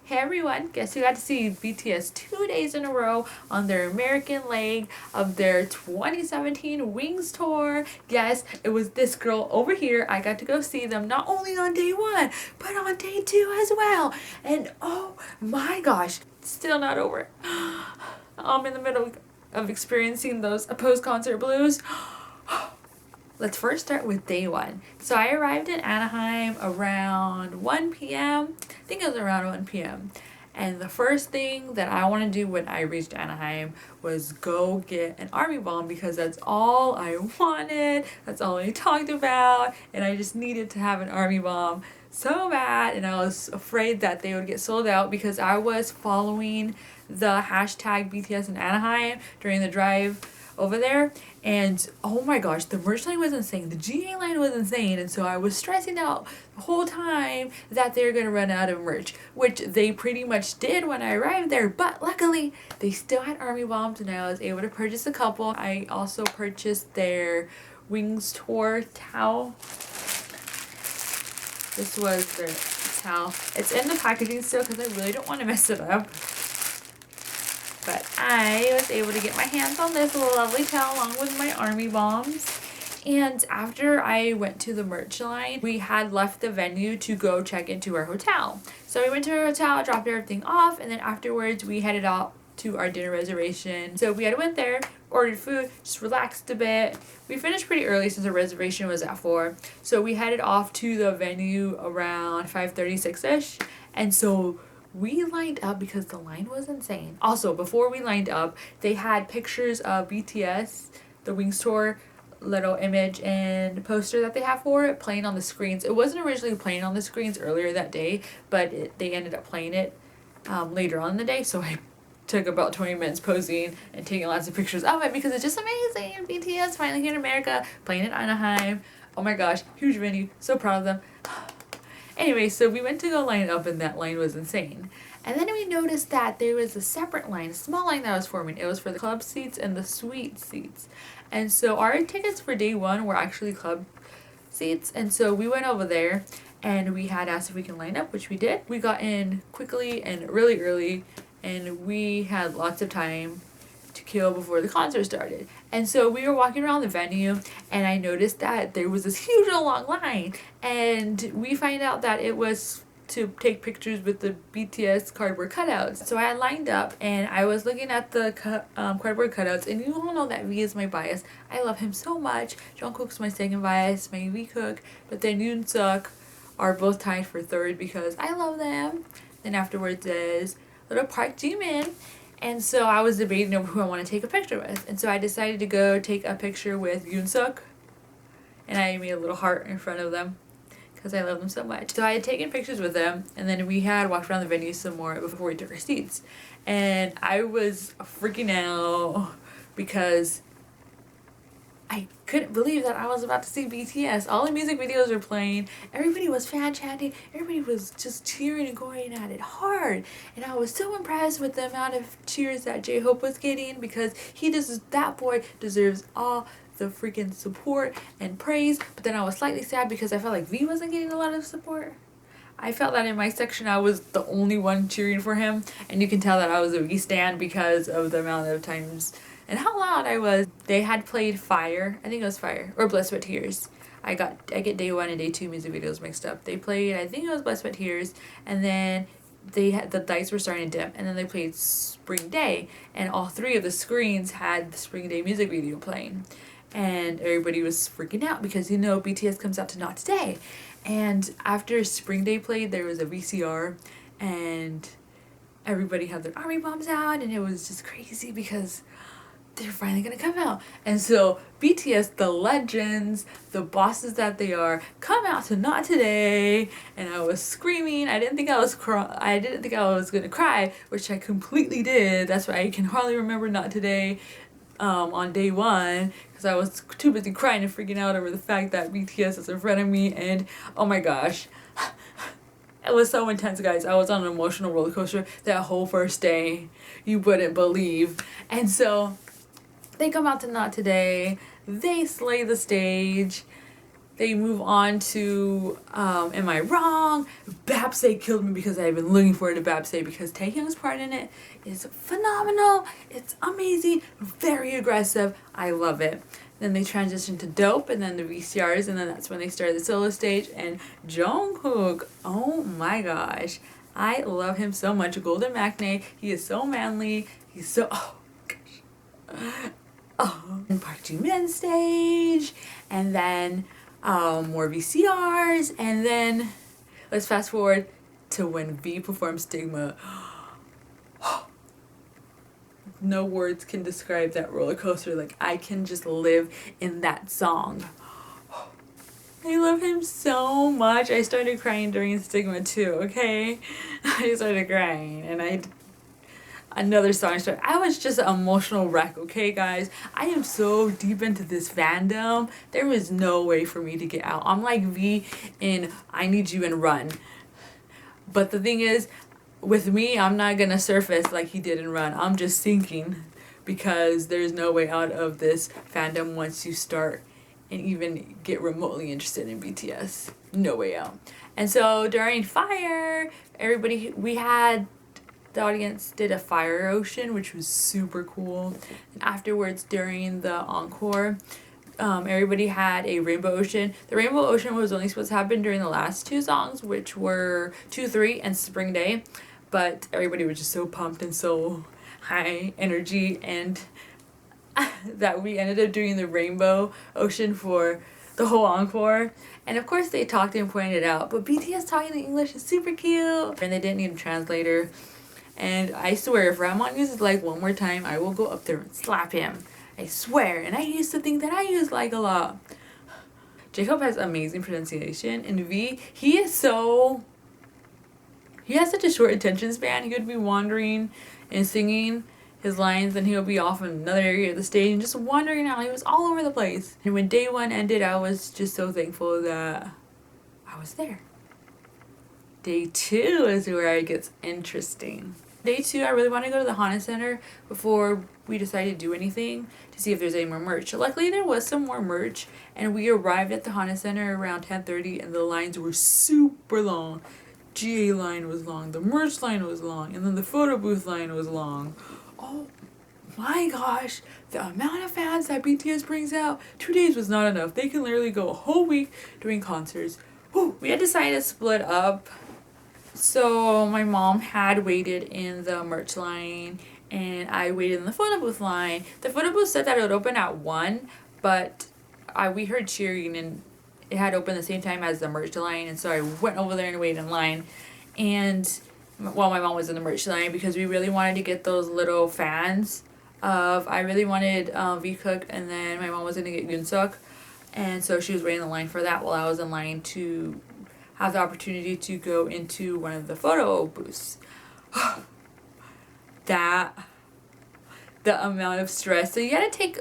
Hey everyone, guess who got to see BTS 2 days in a row on their American leg of their 2017 Wings tour? Yes, it was this girl over here. I got to go see them not only on day 1, but on day 2 as well. And oh my gosh, still not over. I'm in the middle of experiencing those post-concert blues. Let's first start with day 1. So I arrived in Anaheim around 1 p.m. I think it was around 1 p.m. And the first thing that I want to do when I reached Anaheim was go get an army bomb because that's all I wanted. That's all I talked about. And I just needed to have an army bomb so bad. And I was afraid that they would get sold out because I was following the hashtag BTS in Anaheim during the drive over there, and oh my gosh, the merch line was insane, the GA line was insane, and so I was stressing out the whole time that they're gonna run out of merch, which they pretty much did when I arrived there, but luckily they still had army bombs and I was able to purchase a couple. I also purchased their Wings tour towel. This was their towel. It's in the packaging still because I really don't want to mess it up. But I was able to get my hands on this lovely towel along with my army bombs. And after I went to the merch line, we had left the venue to go check into our hotel. So we went to our hotel, dropped everything off, and then afterwards we headed out to our dinner reservation. So we had went there, ordered food, just relaxed a bit. We finished pretty early since our reservation was at 4. So we headed off to the venue around 5:36ish. And so we lined up because the line was insane. Also, before we lined up, they had pictures of BTS, the Wings tour, little image and poster that they have for it playing on the screens. It wasn't originally playing on the screens earlier that day, but they ended up playing it later on in the day. So I took about 20 minutes posing and taking lots of pictures of it because it's just amazing. BTS finally here in America, playing in Anaheim. Oh my gosh, huge venue. So proud of them. Anyway, so we went to go line up and that line was insane. And then we noticed that there was a separate line, a small line that was forming. It was for the club seats and the suite seats. And so our tickets for day 1 were actually club seats. And so we went over there and we had asked if we can line up, which we did. We got in quickly and really early and we had lots of time to kill before the concert started. And so we were walking around the venue and I noticed that there was this huge long line, and we find out that it was to take pictures with the BTS cardboard cutouts. So I lined up and I was looking at the cardboard cutouts, and you all know that V is my bias. I love him so much. Jungkook's my second bias, my V cook, but then Yoon Suk are both tied for 3rd because I love them. Then afterwards is little Park Jimin. And so I was debating over who I want to take a picture with. And so I decided to go take a picture with Yoon Suk. And I made a little heart in front of them because I love them so much. So I had taken pictures with them, and then we had walked around the venue some more before we took our seats. And I was freaking out because I couldn't believe that I was about to see BTS. All the music videos were playing. Everybody was fan chanting. Everybody was just cheering and going at it hard. And I was so impressed with the amount of cheers that J-Hope was getting because that boy deserves all the freaking support and praise. But then I was slightly sad because I felt like V wasn't getting a lot of support. I felt that in my section I was the only one cheering for him. And you can tell that I was a V stan because of the amount of times and how loud I was. They had played Fire, I think it was Fire, or Blood, Sweat, Tears. I get day 1 and day 2 music videos mixed up. They played, I think it was Blood, Sweat, Tears, and then the lights were starting to dim, and then they played Spring Day, and all 3 of the screens had the Spring Day music video playing. And everybody was freaking out because BTS comes out to Not Today. And after Spring Day played, there was a VCR, and everybody had their army bombs out, and it was just crazy because they're finally gonna come out. And so BTS, the legends, the bosses that they are, come out to Not Today, and I was screaming. I didn't think I was gonna cry, which I completely did. That's why I can hardly remember Not Today on day 1 because I was too busy crying and freaking out over the fact that BTS is in front of me. And oh my gosh, it was so intense, guys. I was on an emotional roller coaster that whole first day. You wouldn't believe. And so they come out to Not Today. They slay the stage. they move on to Am I Wrong? Bapse killed me because I've been looking forward to Bapse because Taehyung's part in it is phenomenal. It's amazing, very aggressive. I love it. Then they transition to Dope and then the VCRs, and then that's when they started the solo stage. And Jungkook, oh my gosh, I love him so much. Golden Maknae, he is so manly. He's so, oh gosh. Oh, and Park Ji-min stage, and then more VCRs, and then let's fast forward to when V performed Stigma. No words can describe that roller coaster. Like, I can just live in that song. I love him so much. I started crying during Stigma too, okay? I started crying, and another song started. I was just an emotional wreck, okay, guys? I am so deep into this fandom. There was no way for me to get out. I'm like V in I Need You and Run. But the thing is, with me, I'm not gonna surface like he did in Run. I'm just sinking because there's no way out of this fandom once you start and even get remotely interested in BTS. No way out. And so during Fire, the audience did a fire ocean, which was super cool. And afterwards, during the encore, everybody had a rainbow ocean. The rainbow ocean was only supposed to happen during the last two songs, which were 2, 3, and Spring Day. But everybody was just so pumped and so high energy, and that we ended up doing the rainbow ocean for the whole encore. And of course they talked and pointed it out, but BTS talking in English is super cute, and they didn't need a translator. And I swear, if Ramon uses like one more time, I will go up there and slap him. I swear. And I used to think that I used like a lot. Jacob has amazing pronunciation, and V, he has such a short attention span. He would be wandering and singing his lines, and he'll be off in another area of the stage and just wandering out. He was all over the place. And when day one ended, I was just so thankful that I was there. Day 2 is where it gets interesting. Day 2, I really want to go to the Hana Center before we decide to do anything to see if there's any more merch. Luckily, there was some more merch, and we arrived at the Hana Center around 10:30, and the lines were super long. GA line was long, the merch line was long, and then the photo booth line was long. Oh my gosh, the amount of fans that BTS brings out, 2 days was not enough. They can literally go a whole week doing concerts. Whew. We had decided to split up. So my mom had waited in the merch line, and I waited in the photo booth line. The photo booth said that it would open at 1, but we heard cheering, and it had opened the same time as the merch line, and so I went over there and waited in line. And while my mom was in the merch line, because we really wanted to get those little fans I really wanted V-Cook, and then my mom was going to get Yoonsuk, and so she was waiting in the line for that while I was in line to have the opportunity to go into one of the photo booths. The amount of stress. So you gotta take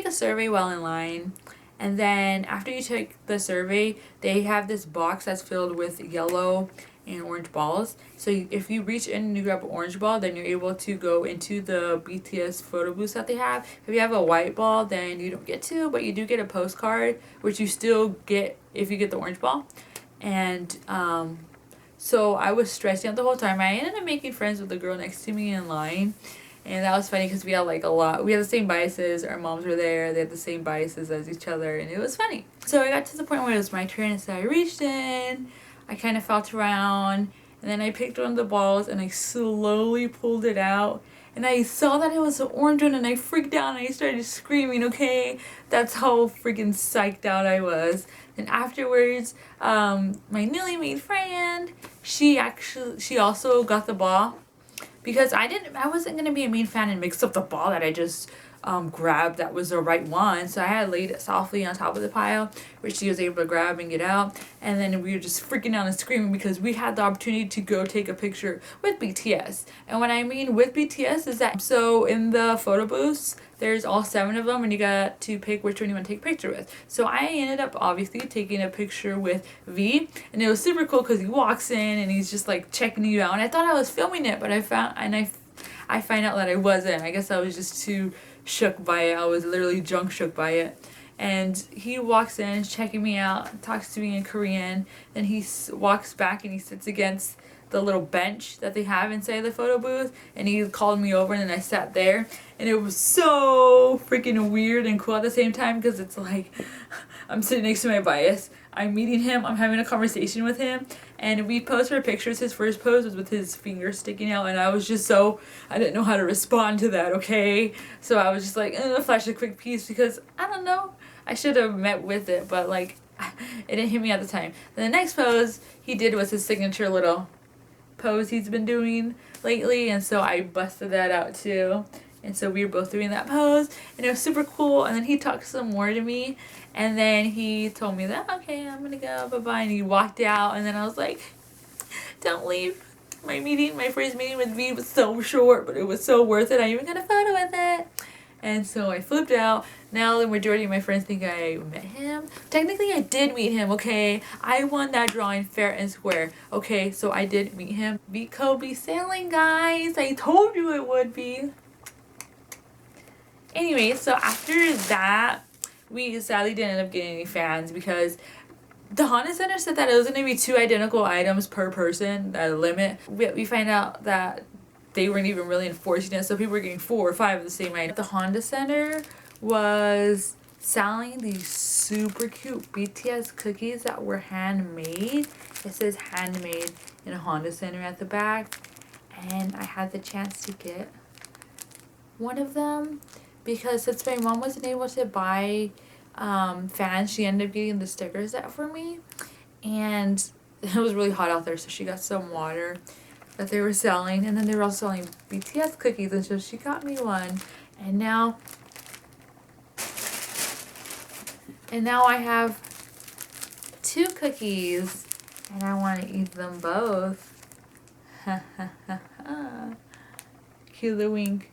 a survey while in line, and then after you take the survey, they have this box that's filled with yellow and orange balls. So if you reach in and you grab an orange ball, then you're able to go into the BTS photo booths that they have. If you have a white ball, then you don't get to, but you do get a postcard, which you still get if you get the orange ball. And so I was stressing out the whole time. I ended up making friends with the girl next to me in line, and that was funny because we had like we had the same biases. Our moms were there, they had the same biases as each other, and it was funny. So I got to the point where it was my turn, and so I reached in, I kind of felt around, and then I picked one of the balls and I slowly pulled it out, and I saw that it was an orange one, and I freaked out and I started screaming, okay? That's how freaking psyched out I was. And afterwards, my newly made friend, she also got the ball, because I wasn't gonna be a mean fan and mix up the ball that I just grabbed that was the right one. So I had laid it softly on top of the pile, which she was able to grab and get out. And then we were just freaking out and screaming because we had the opportunity to go take a picture with BTS. And what I mean with BTS is that, so in the photo booths, there's all 7 of them, and you got to pick which one you want to take a picture with. So I ended up obviously taking a picture with V, and it was super cool because he walks in and he's just like checking you out. And I thought I was filming it, but I find out that I wasn't. I guess I was just too shook by it. I was literally drunk shook by it. and he walks in, checking me out, talks to me in Korean, then he walks back and he sits against the little bench that they have inside the photo booth, and he called me over, and then I sat there, and it was so freaking weird and cool at the same time, because it's like I'm sitting next to my bias, I'm meeting him, I'm having a conversation with him, and we posed for pictures. His first pose was with his finger sticking out, and I was just so, I didn't know how to respond to that, okay? So I was just like, flash a quick piece, because I don't know, I should have met with it, but like it didn't hit me at the time. Then the next pose he did was his signature little pose he's been doing lately, and so I busted that out too, and so we were both doing that pose, and it was super cool. And then he talked some more to me, and then he told me that, okay, I'm gonna go, bye-bye, and he walked out, and then I was like, don't leave. My first meeting with V was so short, but it was so worth it. I even got a photo with it. And so I flipped out. Now the majority of my friends think I met him. Technically I did meet him, okay? I won that drawing fair and square. Okay, so I did meet him. V Kobe sailing, guys. I told you it would be. Anyway, so after that, we sadly didn't end up getting any fans because the Honda Center said that it was going to be 2 identical items per person, at a limit. We find out that they weren't even really enforcing it, so people were getting 4 or 5 of the same item. The Honda Center was selling these super cute BTS cookies that were handmade. It says handmade in a Honda Center at the back, and I had the chance to get one of them because since my mom wasn't able to buy fans, she ended up getting the sticker set for me, and it was really hot out there, so she got some water that they were selling, and then they were also selling BTS cookies, and so she got me one, and now I have 2 cookies, and I want to eat them both. Cute little wink.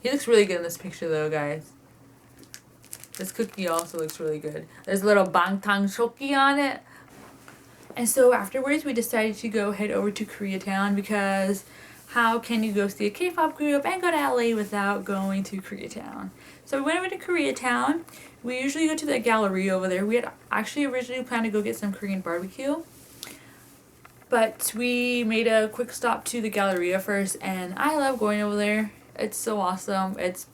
He looks really good in this picture though, guys. This cookie also looks really good. There's a little bangtang shoki on it. And so afterwards we decided to head over to Koreatown because how can you go see a K-pop group and go to LA without going to Koreatown? So we went over to Koreatown. We usually go to the gallery over there. We had actually originally planned to go get some Korean barbecue, but we made a quick stop to the Galleria first, and I love going over there. It's so awesome. It's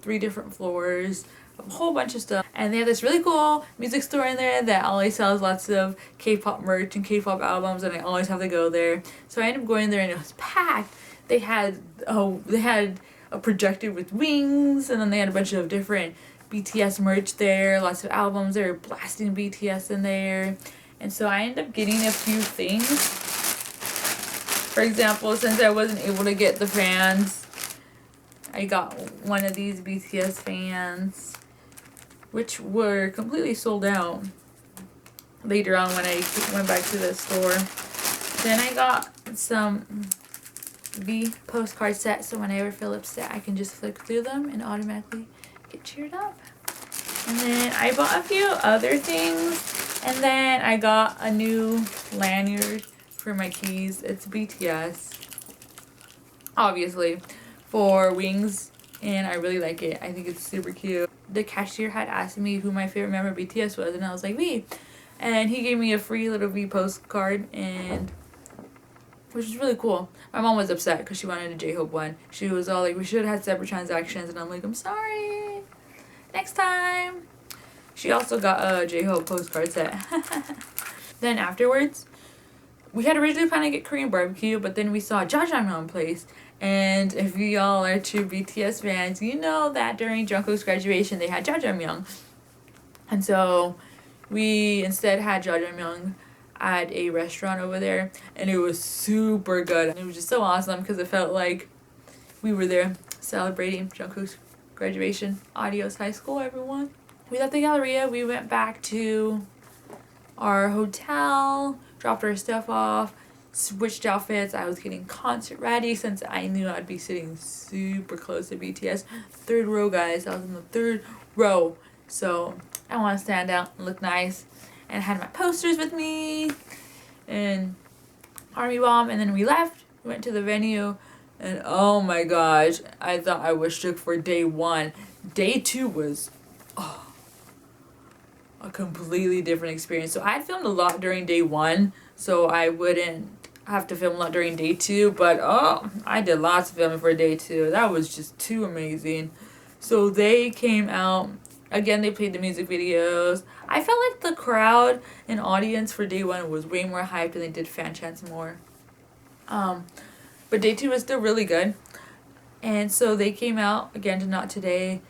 3 different floors, a whole bunch of stuff, and they have this really cool music store in there that always sells lots of K-pop merch and K-pop albums, and I always have to go there. So I ended up going there, and it was packed. They had a projector with wings, and then they had a bunch of different BTS merch there, lots of albums. They were blasting BTS in there, and so I ended up getting a few things. For example, since I wasn't able to get the fans, I got one of these BTS fans, which were completely sold out later on when I went back to the store. Then I got some V postcard sets, so when I ever feel upset, I can just flick through them and automatically get cheered up. And then I bought a few other things, and then I got a new lanyard for my keys. It's BTS, obviously, for wings, and I really like it. I think it's super cute. The cashier had asked me who my favorite member of BTS was, and I was like, V. And he gave me a free little V postcard, and which is really cool. My mom was upset because she wanted a J-Hope one. She was all like, we should have had separate transactions, and I'm like, I'm sorry. Next time. She also got a J-Hope postcard set. Then afterwards, we had originally planned to get Korean barbecue, but then we saw Jajangmyeon place. And if y'all are true BTS fans, you know that during Jungkook's graduation, they had Jajangmyeon. And so we instead had Jajangmyeon at a restaurant over there, and it was super good. And it was just so awesome because it felt like we were there celebrating Jungkook's graduation. Adios high school, everyone. We left the Galleria. We went back to our hotel, dropped our stuff off, switched outfits. I was getting concert ready since I knew I'd be sitting super close to BTS. 3rd row, guys. I was in the 3rd row. So I want to stand out and look nice. And I had my posters with me and Army Bomb. And then we left. We went to the venue. And oh my gosh, I thought I was shook for day 1. Day 2 was a completely different experience. So I filmed a lot during day 1, so I wouldn't have to film a lot during day 2, but I did lots of filming for day 2. That was just too amazing. So they came out, again they played the music videos. I felt like the crowd and audience for day 1 was way more hyped and they did fan chants more. But day 2 was still really good. And so they came out again to Not Today,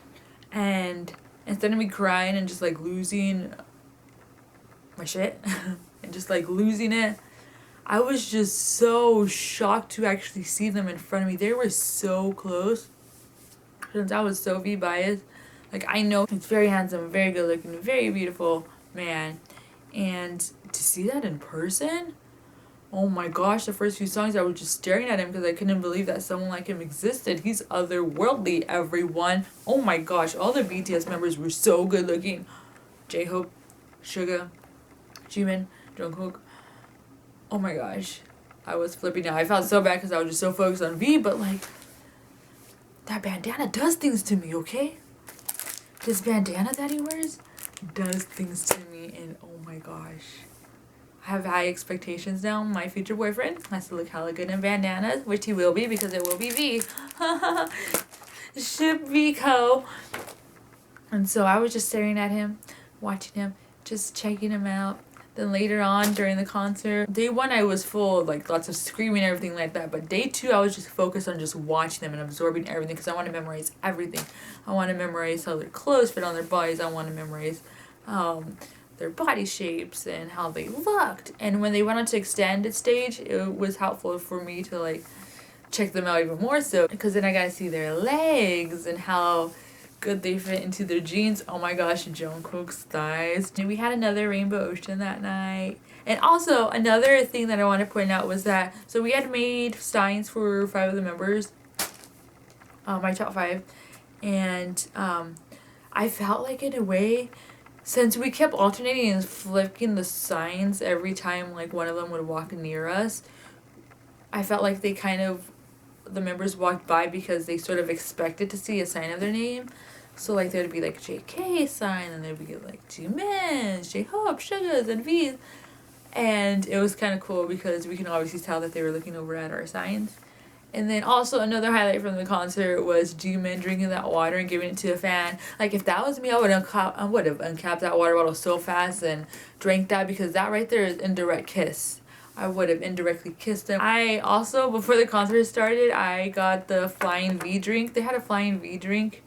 and instead of me crying and just like losing my shit and just like losing it, I was just so shocked to actually see them in front of me. They were so close. Since I was so V-biased, like I know he's very handsome, very good looking, very beautiful man, and to see that in person, oh my gosh, the first few songs I was just staring at him because I couldn't believe that someone like him existed. He's otherworldly, everyone. Oh my gosh, all the BTS members were so good looking. J-Hope, Suga, Jimin, Jungkook. Oh my gosh, I was flipping out. I felt so bad because I was just so focused on V, but like, that bandana does things to me, okay? This bandana that he wears does things to me, and oh my gosh. I have high expectations now. My future boyfriend has to look hella good in bandanas, which he will be because it will be V. Ship Vico. And so I was just staring at him, watching him, just checking him out. Then later on during the concert, day 1 I was full of like lots of screaming and everything like that. But day 2 I was just focused on just watching them and absorbing everything because I want to memorize everything. I want to memorize how their clothes fit on their bodies. I want to memorize their body shapes and how they looked. And when they went on to extended stage, it was helpful for me to like check them out even more so, because then I got to see their legs and how good they fit into their jeans. Oh my gosh, Jungkook's thighs. And we had another rainbow ocean that night. And also another thing that I want to point out was that, so we had made signs for 5 of the members, my top 5, and I felt like in a way, since we kept alternating and flipping the signs every time like one of them would walk near us, I felt like they kind of, the members walked by because they sort of expected to see a sign of their name. So like there'd be like JK sign, and there'd be like Jimin's, J-Hope, Suga's, and V's. And it was kind of cool because we can obviously tell that they were looking over at our signs. And then also another highlight from the concert was Jimin drinking that water and giving it to a fan. Like if that was me, I would have uncapped that water bottle so fast and drank that, because that right there is indirect kiss. I would have indirectly kissed him. I also, before the concert started, I got the Flying V drink. They had a Flying V drink,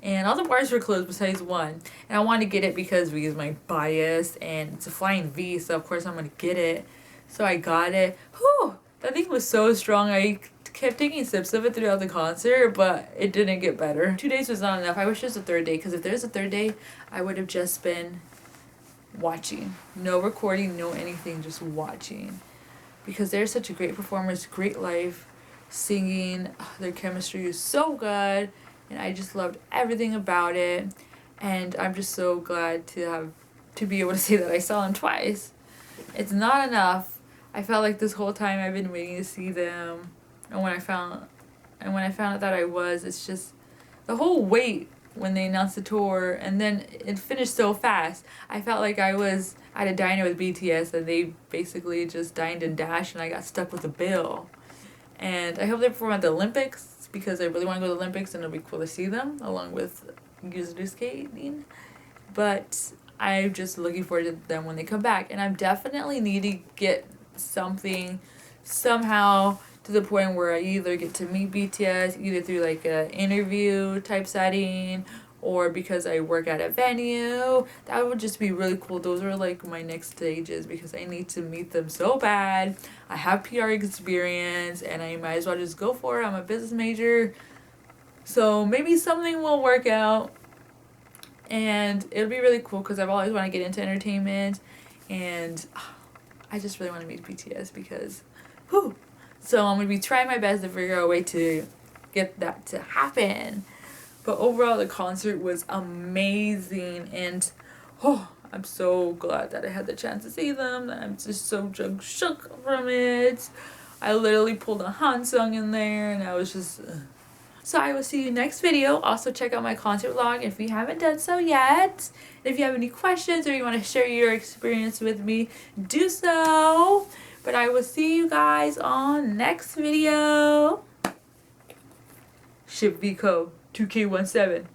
and all the bars were closed besides one. And I wanted to get it because V is my bias, and it's a Flying V, so of course I'm gonna get it. So I got it. Whew! That thing was so strong. I kept taking sips of it throughout the concert, but it didn't get better. 2 days was not enough. I wish there was a 3rd day, because if there's a 3rd day, I would have just been watching. No recording, no anything, just watching. Because they're such a great performers, great live singing. Their chemistry is so good, and I just loved everything about it. And I'm just so glad to be able to say that I saw them twice. It's not enough. I felt like this whole time I've been waiting to see them. And when I found out that I was, it's just the whole wait when they announced the tour, and then it finished so fast. I felt like I was at a diner with BTS and they basically just dined and dashed, and I got stuck with a bill. And I hope they perform at the Olympics, because I really want to go to the Olympics and it'll be cool to see them along with Yuzu skating. But I'm just looking forward to them when they come back, and I definitely need to get something somehow to the point where I either get to meet BTS either through like a interview type setting, or because I work at a venue. That would just be really cool. Those are like my next stages, because I need to meet them so bad. I have PR experience and I might as well just go for it. I'm a business major, so maybe something will work out, and it'll be really cool because I've always wanted to get into entertainment, and I just really want to meet BTS because whew. So I'm going to be trying my best to figure out a way to get that to happen. But overall, the concert was amazing, and I'm so glad that I had the chance to see them. I'm just so shook from it. I literally pulled a Han song in there, and I was just So I will see you next video. Also check out my concert vlog if you haven't done so yet. If you have any questions or you want to share your experience with me, do so. But I will see you guys on next video. Ship Vico 2K17.